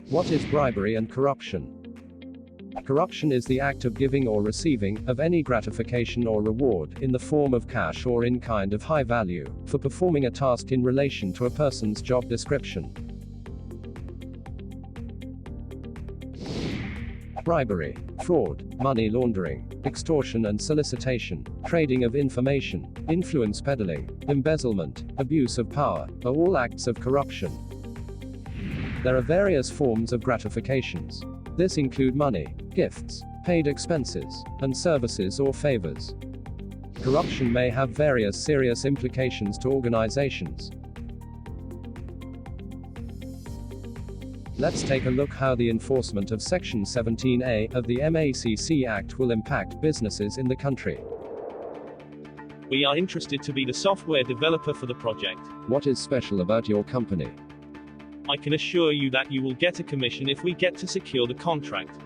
What is bribery and corruption? Corruption is the act of giving or receiving of any gratification or reward, in the form of cash or in kind of high value, for performing a task in relation to a person's job description. Bribery, fraud, money laundering, extortion and solicitation, trading of information, influence peddling, embezzlement, abuse of power, are all acts of corruption. There are various forms of gratifications. This include money, gifts, paid expenses, and services or favors. Corruption may have various serious implications to organizations. Let's take a look how the enforcement of Section 17A of the MACC Act will impact businesses in the country. We are interested to be the software developer for the project. What is special about your company? I can assure you that you will get a commission if we get to secure the contract.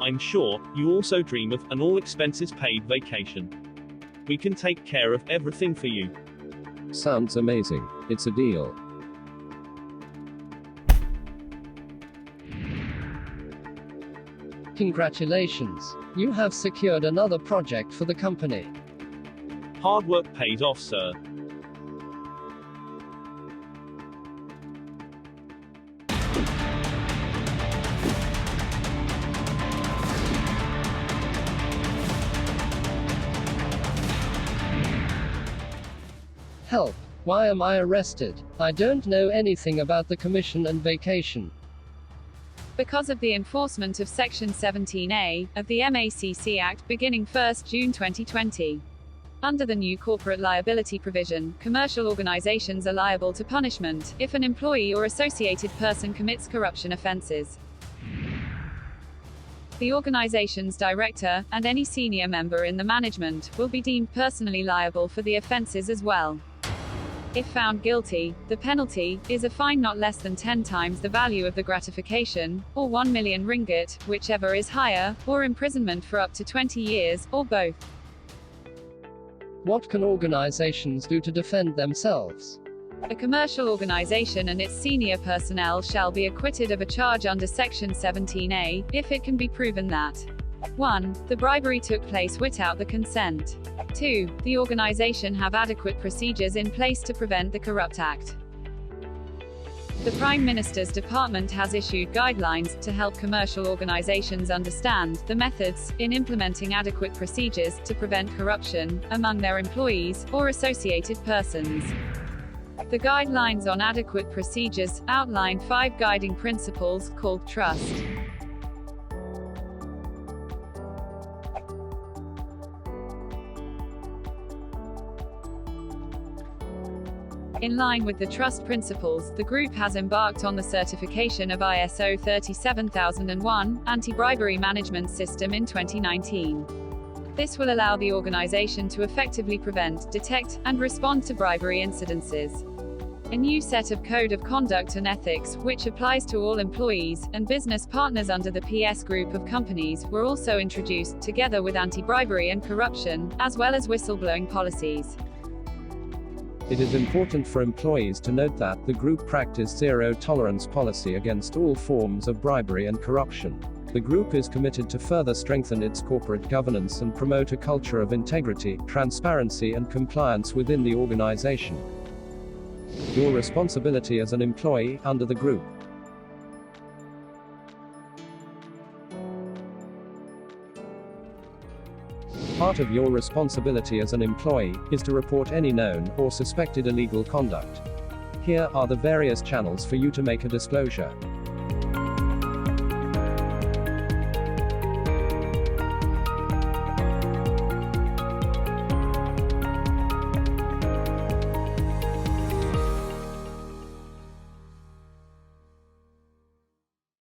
I'm sure you also dream of an all-expenses-paid vacation. We can take care of everything for you. Sounds amazing. It's a deal. Congratulations. You have secured another project for the company. Hard work pays off, sir. Help! Why am I arrested? I don't know anything about the commission and vacation. Because of the enforcement of Section 17A of the MACC Act beginning 1 June 2020. Under the new corporate liability provision, commercial organizations are liable to punishment if an employee or associated person commits corruption offences. The organization's director, and any senior member in the management, will be deemed personally liable for the offences as well. If found guilty, the penalty is a fine not less than 10 times the value of the gratification, or 1 million ringgit, whichever is higher, or imprisonment for up to 20 years, or both. What can organizations do to defend themselves? A commercial organization and its senior personnel shall be acquitted of a charge under Section 17A, if it can be proven that 1. The bribery took place without the consent. 2. The organization have adequate procedures in place to prevent the corrupt act. The Prime Minister's Department has issued guidelines to help commercial organizations understand the methods in implementing adequate procedures to prevent corruption among their employees or associated persons. The guidelines on adequate procedures outline 5 guiding principles called trust. In line with the trust principles, the group has embarked on the certification of ISO 37001 anti-bribery management system in 2019. This will allow the organization to effectively prevent, detect, and respond to bribery incidences. A new set of code of conduct and ethics, which applies to all employees and business partners under the PS group of companies, were also introduced, together with anti-bribery and corruption, as well as whistleblowing policies. It is important for employees to note that the group practices zero-tolerance policy against all forms of bribery and corruption. The group is committed to further strengthen its corporate governance and promote a culture of integrity, transparency and compliance within the organization. Your responsibility as an employee under the group. Part of your responsibility as an employee is to report any known or suspected illegal conduct. Here are the various channels for you to make a disclosure.